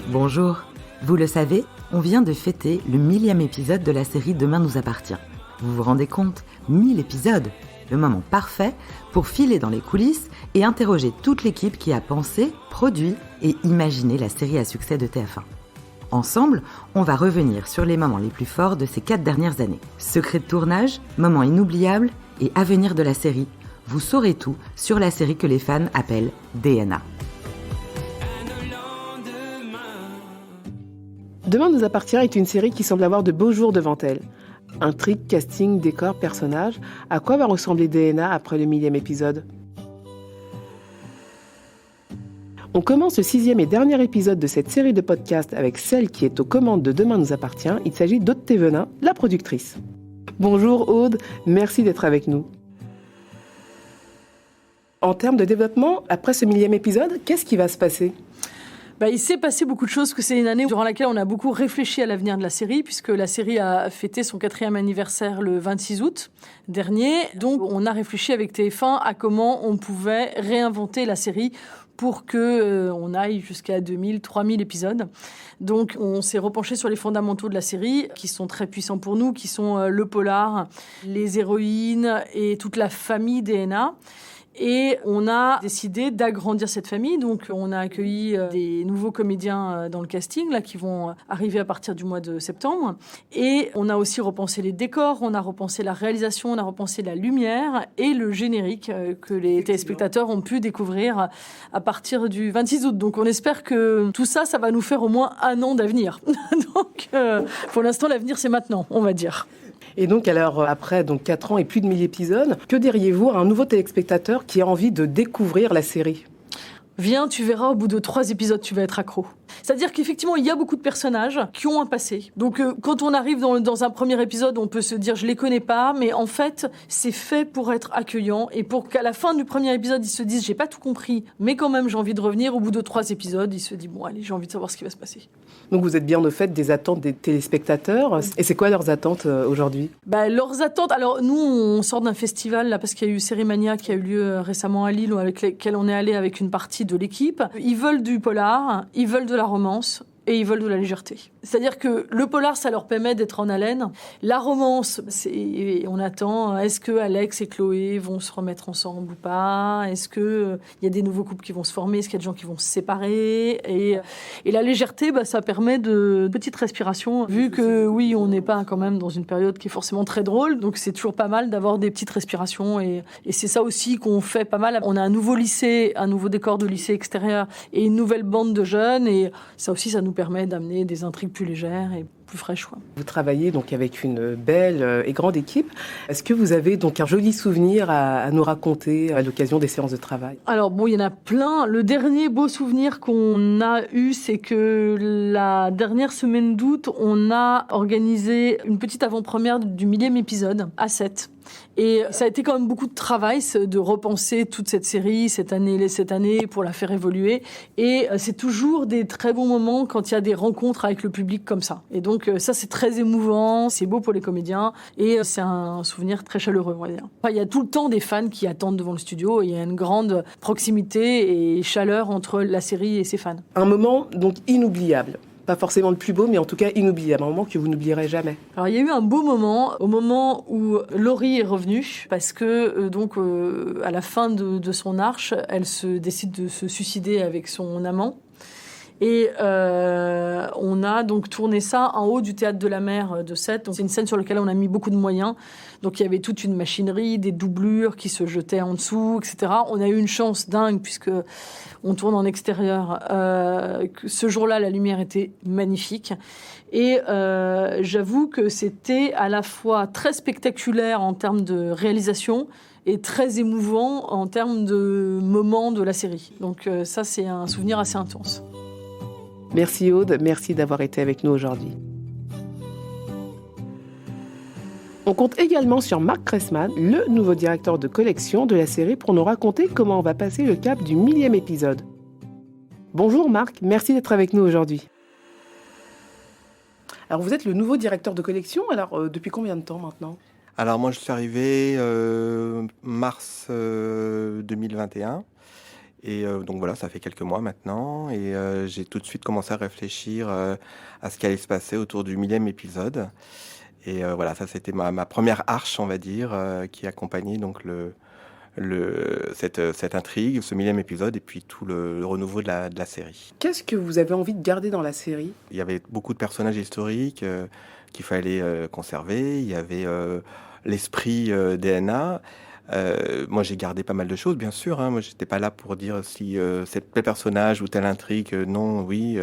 Bonjour. Vous le savez, on vient de fêter le 1000e épisode de la série Demain nous appartient. Vous vous rendez compte ? 1000 épisodes ! Le moment parfait pour filer dans les coulisses et interroger toute l'équipe qui a pensé, produit et imaginé la série à succès de TF1. Ensemble, on va revenir sur les moments les plus forts de ces 4 dernières années. Secrets de tournage, moments inoubliables et avenir de la série. Vous saurez tout sur la série que les fans appellent DNA. Demain nous appartient est une série qui semble avoir de beaux jours devant elle. Intrigue, casting, décor, personnages, à quoi va ressembler DNA après le 1000e épisode ? On commence le 6e et dernier épisode de cette série de podcasts avec celle qui est aux commandes de Demain nous appartient. Il s'agit d'Aude Thévenin, la productrice. Bonjour Aude, merci d'être avec nous. En termes de développement, après ce 1000e épisode, qu'est-ce qui va se passer ? Il s'est passé beaucoup de choses, que c'est une année durant laquelle on a beaucoup réfléchi à l'avenir de la série, puisque la série a fêté son 4e anniversaire le 26 août dernier. Donc, on a réfléchi avec TF1 à comment on pouvait réinventer la série pour qu'on aille jusqu'à 2000, 3000 épisodes. Donc, on s'est repenché sur les fondamentaux de la série, qui sont très puissants pour nous, qui sont le polar, les héroïnes et toute la famille DNA. Et on a décidé d'agrandir cette famille. Donc, on a accueilli des nouveaux comédiens dans le casting, là, qui vont arriver à partir du mois de septembre. Et on a aussi repensé les décors, on a repensé la réalisation, on a repensé la lumière et le générique que les téléspectateurs ont pu découvrir à partir du 26 août. Donc, on espère que tout ça, ça va nous faire au moins 1 an d'avenir. Donc, pour l'instant, l'avenir, c'est maintenant, on va dire. Et donc, alors, après 4 ans et plus de 1000 épisodes, que diriez-vous à un nouveau téléspectateur qui a envie de découvrir la série ? Viens, tu verras, au bout de 3 épisodes, tu vas être accro. C'est-à-dire qu'effectivement, il y a beaucoup de personnages qui ont un passé. Donc, quand on arrive dans un premier épisode, on peut se dire « je les connais pas », mais en fait, c'est fait pour être accueillant et pour qu'à la fin du premier épisode, ils se disent « j'ai pas tout compris, mais quand même, j'ai envie de revenir ». Au bout de 3 épisodes, ils se disent « bon, allez, j'ai envie de savoir ce qui va se passer ». Donc, vous êtes bien au fait des attentes des téléspectateurs. Et c'est quoi leurs attentes aujourd'hui ? Leurs attentes... Alors, nous, on sort d'un festival, là, parce qu'il y a eu Sérimania qui a eu lieu récemment à Lille, avec lequel on est allé avec une partie de l'équipe. Ils veulent du polar, ils veulent de la romance et ils veulent de la légèreté. C'est-à-dire que le polar, ça leur permet d'être en haleine. La romance, on attend, est-ce que Alex et Chloé vont se remettre ensemble ou pas ? Est-ce qu'il y a des nouveaux couples qui vont se former ? Est-ce qu'il y a des gens qui vont se séparer ? Et la légèreté, ça permet de petites respirations. Vu que, oui, on n'est pas quand même dans une période qui est forcément très drôle, donc c'est toujours pas mal d'avoir des petites respirations. Et c'est ça aussi qu'on fait pas mal. On a un nouveau lycée, un nouveau décor de lycée extérieur et une nouvelle bande de jeunes. Et ça aussi, ça nous permet d'amener des intrigues plus légères et plus fraîches. Vous travaillez donc avec une belle et grande équipe. Est-ce que vous avez donc un joli souvenir à nous raconter à l'occasion des séances de travail ? Alors bon, il y en a plein. Le dernier beau souvenir qu'on a eu, c'est que la dernière semaine d'août, on a organisé une petite avant-première du 1000e épisode à 7. Et ça a été quand même beaucoup de travail de repenser toute cette série cette année pour la faire évoluer. Et c'est toujours des très bons moments quand il y a des rencontres avec le public comme ça. Et donc ça, c'est très émouvant, c'est beau pour les comédiens et c'est un souvenir très chaleureux, on va dire. Il y a tout le temps des fans qui attendent devant le studio et il y a une grande proximité et chaleur entre la série et ses fans. Un moment donc inoubliable. Pas forcément le plus beau, mais en tout cas inoubliable. Un moment que vous n'oublierez jamais. Alors, il y a eu un beau moment, au moment où Laurie est revenue, parce que, à la fin de son arche, elle se décide de se suicider avec son amant. Et on a donc tourné ça en haut du Théâtre de la Mer de Sète. Donc, c'est une scène sur laquelle on a mis beaucoup de moyens. Donc, il y avait toute une machinerie, des doublures qui se jetaient en dessous, etc. On a eu une chance dingue, puisque on tourne en extérieur. Ce jour-là, la lumière était magnifique. Et j'avoue que c'était à la fois très spectaculaire en termes de réalisation et très émouvant en termes de moments de la série. Donc ça, c'est un souvenir assez intense. Merci Aude, merci d'avoir été avec nous aujourd'hui. On compte également sur Marc Cressman, le nouveau directeur de collection de la série, pour nous raconter comment on va passer le cap du 1000e épisode. Bonjour Marc, merci d'être avec nous aujourd'hui. Alors vous êtes le nouveau directeur de collection, alors depuis combien de temps maintenant ? Alors moi je suis arrivé mars 2021 Et donc voilà, ça fait quelques mois maintenant. Et j'ai tout de suite commencé à réfléchir à ce qui allait se passer autour du 1000e épisode. Et voilà, ça c'était ma première arche, on va dire, qui accompagnait donc cette intrigue, ce 1000e épisode, et puis tout le renouveau de la série. Qu'est-ce que vous avez envie de garder dans la série ? Il y avait beaucoup de personnages historiques qu'il fallait conserver. Il y avait l'esprit DNA. Moi, j'ai gardé pas mal de choses, bien sûr. Hein. Moi, j'étais pas là pour dire si c'est tel personnage ou telle intrigue. Non, oui.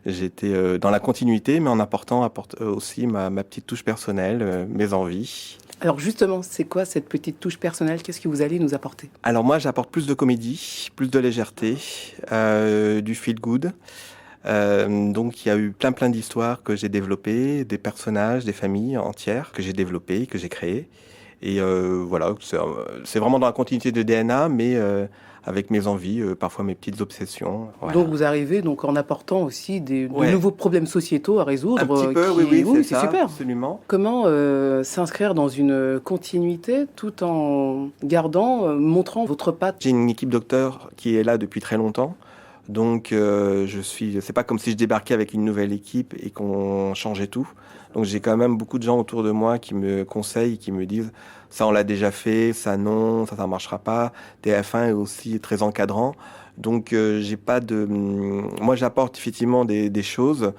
J'étais dans la continuité, mais en apportant aussi ma petite touche personnelle, mes envies. Alors justement, c'est quoi cette petite touche personnelle ? Qu'est-ce que vous allez nous apporter ? Alors moi, j'apporte plus de comédie, plus de légèreté, du feel good. Donc il y a eu plein d'histoires que j'ai développées, des personnages, des familles entières que j'ai développées, que j'ai créées. Et voilà, c'est vraiment dans la continuité de DNA, mais avec mes envies, parfois mes petites obsessions. Voilà. Donc vous arrivez donc en apportant aussi de Ouais. nouveaux problèmes sociétaux à résoudre. Un petit peu, oui, c'est ça, super. absolument. Comment s'inscrire dans une continuité tout en gardant, montrant votre patte ? J'ai une équipe docteurs qui est là depuis très longtemps. Donc, c'est pas comme si je débarquais avec une nouvelle équipe et qu'on changeait tout. Donc, j'ai quand même beaucoup de gens autour de moi qui me conseillent, qui me disent ça, on l'a déjà fait, ça, non, ça marchera pas. TF1 est aussi très encadrant. Donc, j'ai pas de. Moi, j'apporte effectivement des choses,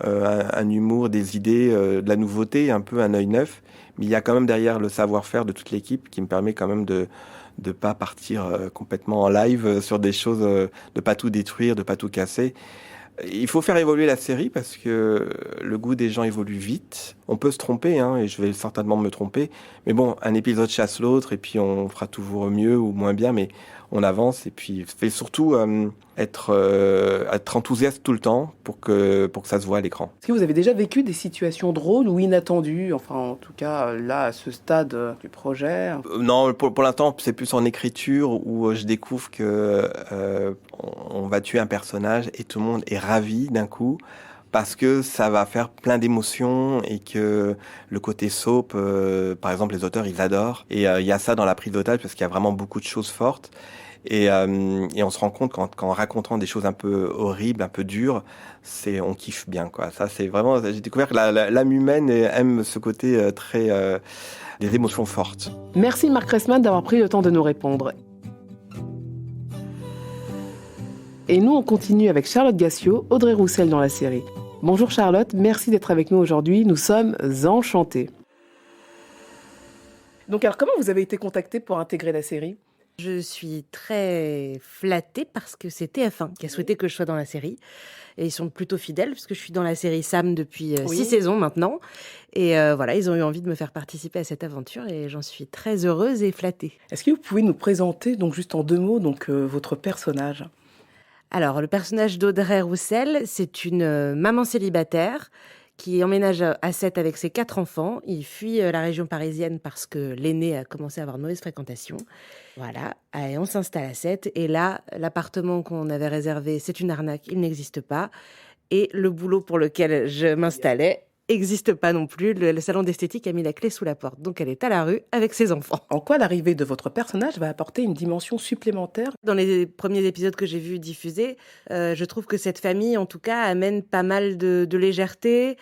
un humour, des idées, de la nouveauté, un peu un œil neuf. Mais il y a quand même derrière le savoir-faire de toute l'équipe qui me permet quand même de pas partir complètement en live sur des choses, de pas tout détruire, de pas tout casser. Il faut faire évoluer la série parce que le goût des gens évolue vite. On peut se tromper, hein, et je vais certainement me tromper. Mais bon, un épisode chasse l'autre et puis on fera toujours mieux ou moins bien, mais on avance et puis fait surtout être enthousiaste tout le temps pour que ça se voit à l'écran. Est-ce que vous avez déjà vécu des situations drôles ou inattendues ? Enfin, en tout cas, là, à ce stade du projet. Non, pour l'instant, c'est plus en écriture où je découvre que on va tuer un personnage et tout le monde est ravi d'un coup parce que ça va faire plein d'émotions et que le côté soap, par exemple, les auteurs, ils adorent. Et il y a ça dans la prise d'otage parce qu'il y a vraiment beaucoup de choses fortes. Et on se rend compte qu'en racontant des choses un peu horribles, un peu dures, on kiffe bien, quoi. Ça, c'est vraiment, j'ai découvert que l'âme humaine aime ce côté très, des émotions fortes. Merci Marc Ressman d'avoir pris le temps de nous répondre. Et nous, on continue avec Charlotte Gassiot, Audrey Roussel dans la série. Bonjour Charlotte, merci d'être avec nous aujourd'hui. Nous sommes enchantés. Donc alors, comment vous avez été contactée pour intégrer la série ? Je suis très flattée parce que c'est TF1 qui a souhaité que je sois dans la série. Et ils sont plutôt fidèles parce que je suis dans la série Sam depuis 6 saisons maintenant. Et voilà, ils ont eu envie de me faire participer à cette aventure et j'en suis très heureuse et flattée. Est-ce que vous pouvez nous présenter, donc juste en 2 mots, votre personnage ? Alors, le personnage d'Audrey Roussel, c'est une maman célibataire qui emménage à Sète avec ses 4 enfants. Il fuit la région parisienne parce que l'aîné a commencé à avoir une mauvaise fréquentation. Voilà, et on s'installe à Sète. Et là, l'appartement qu'on avait réservé, c'est une arnaque, il n'existe pas. Et le boulot pour lequel je m'installais n'existe pas non plus. Le salon d'esthétique a mis la clé sous la porte. Donc, elle est à la rue avec ses enfants. En quoi l'arrivée de votre personnage va apporter une dimension supplémentaire ? Dans les premiers épisodes que j'ai vus diffusés, je trouve que cette famille, en tout cas, amène pas mal de légèreté,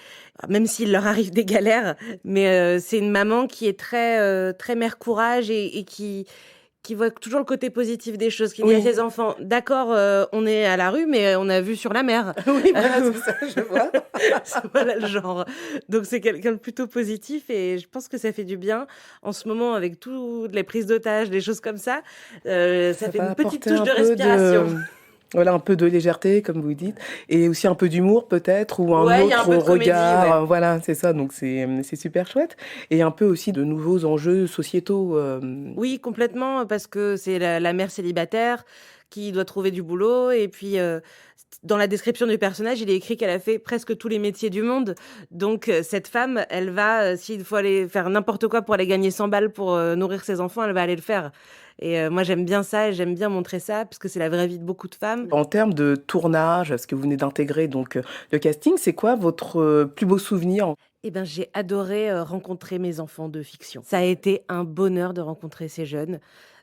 même s'il leur arrive des galères. Mais c'est une maman qui est très mère courage et qui voit toujours le côté positif des choses, qui dit à ses enfants, d'accord, on est à la rue, mais on a vu sur la mer. Oui, voilà, c'est ça, je vois. Voilà le genre. Donc c'est quelqu'un de plutôt positif et je pense que ça fait du bien. En ce moment, avec toutes les prises d'otages, des choses comme ça, ça fait une petite touche de respiration. Voilà, un peu de légèreté, comme vous dites, et aussi un peu d'humour peut-être, ou un autre regard. Comédie, ouais. Voilà, c'est ça, donc c'est super chouette. Et un peu aussi de nouveaux enjeux sociétaux. Oui, complètement, parce que c'est la mère célibataire qui doit trouver du boulot. Et puis, dans la description du personnage, il est écrit qu'elle a fait presque tous les métiers du monde. Donc, cette femme, elle va, s'il faut aller faire n'importe quoi pour aller gagner 100 balles pour nourrir ses enfants, elle va aller le faire. Et moi, j'aime bien ça et j'aime bien montrer ça parce que c'est la vraie vie de beaucoup de femmes. En termes de tournage, parce que vous venez d'intégrer donc le casting, c'est quoi votre plus beau souvenir ? Eh ben, j'ai adoré rencontrer mes enfants de fiction. Ça a été un bonheur de rencontrer ces jeunes.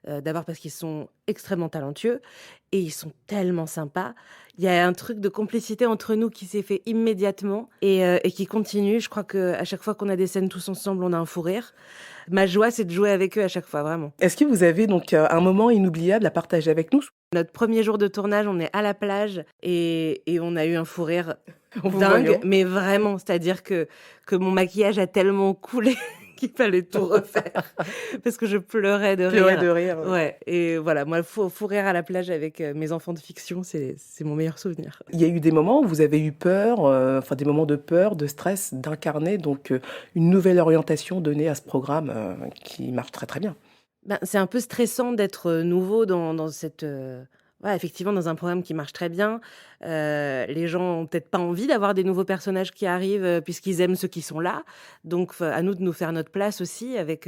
D'abord parce qu'ils sont extrêmement talentueux et ils sont tellement sympas. Il y a un truc de complicité entre nous qui s'est fait immédiatement et qui continue. Je crois qu'à chaque fois qu'on a des scènes tous ensemble, on a un fou rire. Ma joie, c'est de jouer avec eux à chaque fois, vraiment. Est-ce que vous avez donc un moment inoubliable à partager avec nous? Notre premier jour de tournage, on est à la plage et on a eu un fou rire Vous dingue, voyons. mais vraiment, c'est-à-dire que mon maquillage a tellement coulé qu'il fallait tout refaire parce que je pleurais de Pleurer rire. de rire. Ouais, et voilà, moi, le fou rire à la plage avec mes enfants de fiction, c'est mon meilleur souvenir. Il y a eu des moments où vous avez eu peur, des moments de peur, de stress, d'incarner donc une nouvelle orientation donnée à ce programme qui marche très très bien. Ben, c'est un peu stressant d'être nouveau dans cette... ouais, effectivement, dans un programme qui marche très bien. Les gens ont peut-être pas envie d'avoir des nouveaux personnages qui arrivent puisqu'ils aiment ceux qui sont là. Donc, à nous de nous faire notre place aussi avec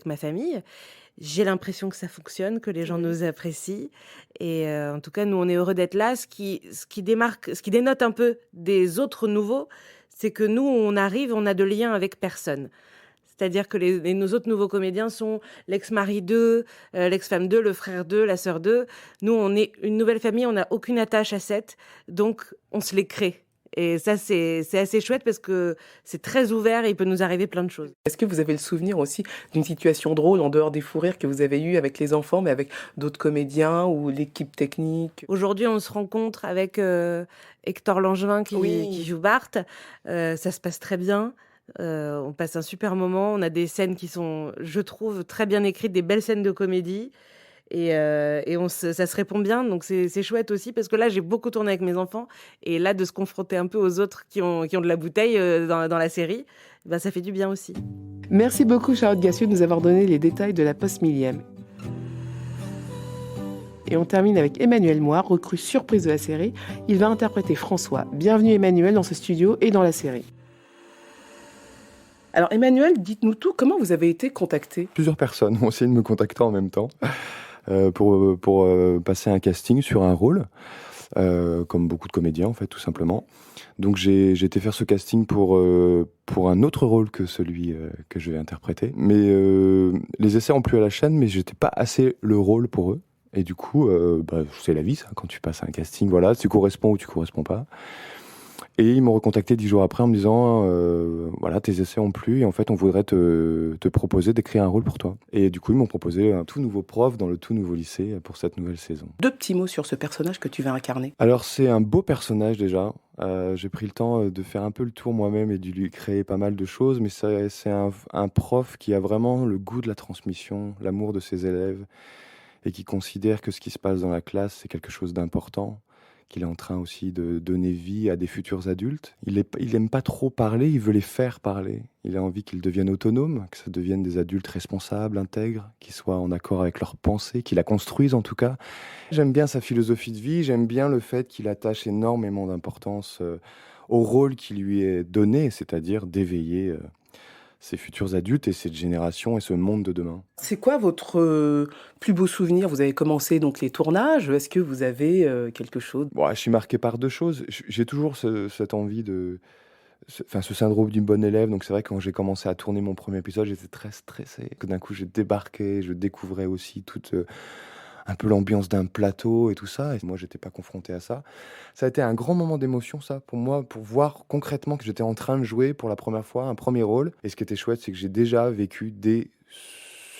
ma famille. J'ai l'impression que ça fonctionne, que les gens nous apprécient. Et en tout cas, nous, on est heureux d'être là. Ce qui dénote un peu des autres nouveaux, c'est que nous, on arrive, on a de lien avec personne. C'est-à-dire que nos autres nouveaux comédiens sont l'ex-mari d'eux, l'ex-femme d'eux, le frère d'eux, la sœur d'eux. Nous, on est une nouvelle famille, on n'a aucune attache à Seth, donc on se les crée. Et ça, c'est assez chouette parce que c'est très ouvert et il peut nous arriver plein de choses. Est-ce que vous avez le souvenir aussi d'une situation drôle en dehors des fous rires que vous avez eus avec les enfants, mais avec d'autres comédiens ou l'équipe technique? Aujourd'hui, on se rencontre avec Hector Langevin qui joue Bart. Ça se passe très bien. On passe un super moment. On a des scènes qui sont, je trouve, très bien écrites, des belles scènes de comédie. Et ça se répond bien, donc c'est chouette aussi, parce que là, j'ai beaucoup tourné avec mes enfants. Et là, de se confronter un peu aux autres qui ont de la bouteille dans la série, ben, ça fait du bien aussi. Merci beaucoup, Charlotte Gassieux, de nous avoir donné les détails de la post-millième. Et on termine avec Emmanuel Moir, recrue surprise de la série. Il va interpréter François. Bienvenue Emmanuel dans ce studio et dans la série. Alors Emmanuel, dites-nous tout, comment vous avez été contacté? Plusieurs personnes ont essayé de me contacter en même temps pour passer un casting sur un rôle, comme beaucoup de comédiens en fait, tout simplement. Donc j'ai été faire ce casting pour un autre rôle que celui que je vais interpréter. Mais les essais ont plu à la chaîne, mais j'étais pas assez le rôle pour eux. Et du coup, c'est la vie ça, quand tu passes un casting, voilà, tu corresponds ou tu corresponds pas. Et ils m'ont recontacté 10 jours après en me disant voilà, tes essais ont plu et en fait on voudrait te proposer d'écrire un rôle pour toi. Et du coup ils m'ont proposé un tout nouveau prof dans le tout nouveau lycée pour cette nouvelle saison. 2 petits mots sur ce personnage que tu vas incarner. Alors c'est un beau personnage déjà. J'ai pris le temps de faire un peu le tour moi-même et de lui créer pas mal de choses, mais c'est un prof qui a vraiment le goût de la transmission, l'amour de ses élèves et qui considère que ce qui se passe dans la classe c'est quelque chose d'important, qu'il est en train aussi de donner vie à des futurs adultes. Il aime pas trop parler, il veut les faire parler. Il a envie qu'ils deviennent autonomes, que ça devienne des adultes responsables, intègres, qui soient en accord avec leurs pensées, qui la construisent en tout cas. J'aime bien sa philosophie de vie, j'aime bien le fait qu'il attache énormément d'importance au rôle qui lui est donné, c'est-à-dire d'éveiller ces futurs adultes et cette génération et ce monde de demain. C'est quoi votre plus beau souvenir? Vous avez commencé donc les tournages. Est-ce que vous avez quelque chose? Bon, je suis marqué par 2 choses. J'ai toujours cette envie ce syndrome du bon élève. Donc c'est vrai que quand j'ai commencé à tourner mon premier épisode, j'étais très stressé. D'un coup, j'ai débarqué, je découvrais aussi toute un peu l'ambiance d'un plateau et tout ça. Et moi, j'étais pas confronté à ça. Ça a été un grand moment d'émotion, ça, pour moi, pour voir concrètement que j'étais en train de jouer pour la première fois un premier rôle. Et ce qui était chouette, c'est que j'ai déjà vécu des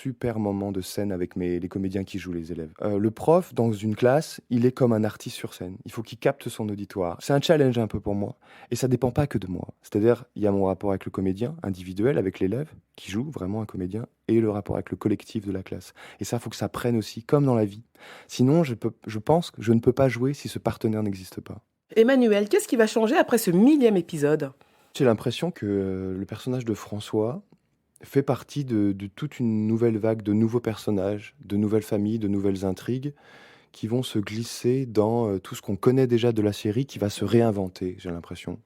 super moments de scène avec les comédiens qui jouent les élèves. Le prof, dans une classe, il est comme un artiste sur scène. Il faut qu'il capte son auditoire. C'est un challenge un peu pour moi. Et ça dépend pas que de moi. C'est-à-dire, il y a mon rapport avec le comédien individuel, avec l'élève, qui joue vraiment un comédien, et le rapport avec le collectif de la classe. Et ça, il faut que ça prenne aussi, comme dans la vie. Sinon, je pense que je ne peux pas jouer si ce partenaire n'existe pas. Emmanuel, qu'est-ce qui va changer après ce 1000e épisode? J'ai l'impression que le personnage de François fait partie de toute une nouvelle vague de nouveaux personnages, de nouvelles familles, de nouvelles intrigues qui vont se glisser dans tout ce qu'on connaît déjà de la série, qui va se réinventer, j'ai l'impression.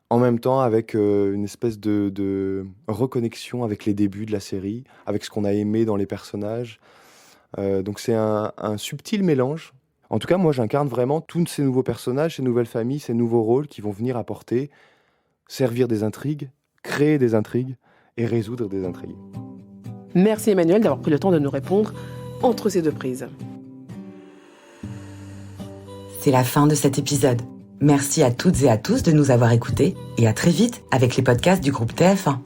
En même temps, avec une espèce de reconnexion avec les débuts de la série, avec ce qu'on a aimé dans les personnages. Donc c'est un subtil mélange. En tout cas, moi, j'incarne vraiment tous ces nouveaux personnages, ces nouvelles familles, ces nouveaux rôles qui vont venir apporter, servir des intrigues, créer des intrigues, et résoudre des intrigues. Merci Emmanuel d'avoir pris le temps de nous répondre. entre ces deux prises. C'est la fin de cet épisode. Merci à toutes et à tous de nous avoir écoutés et à très vite avec les podcasts du groupe TF1.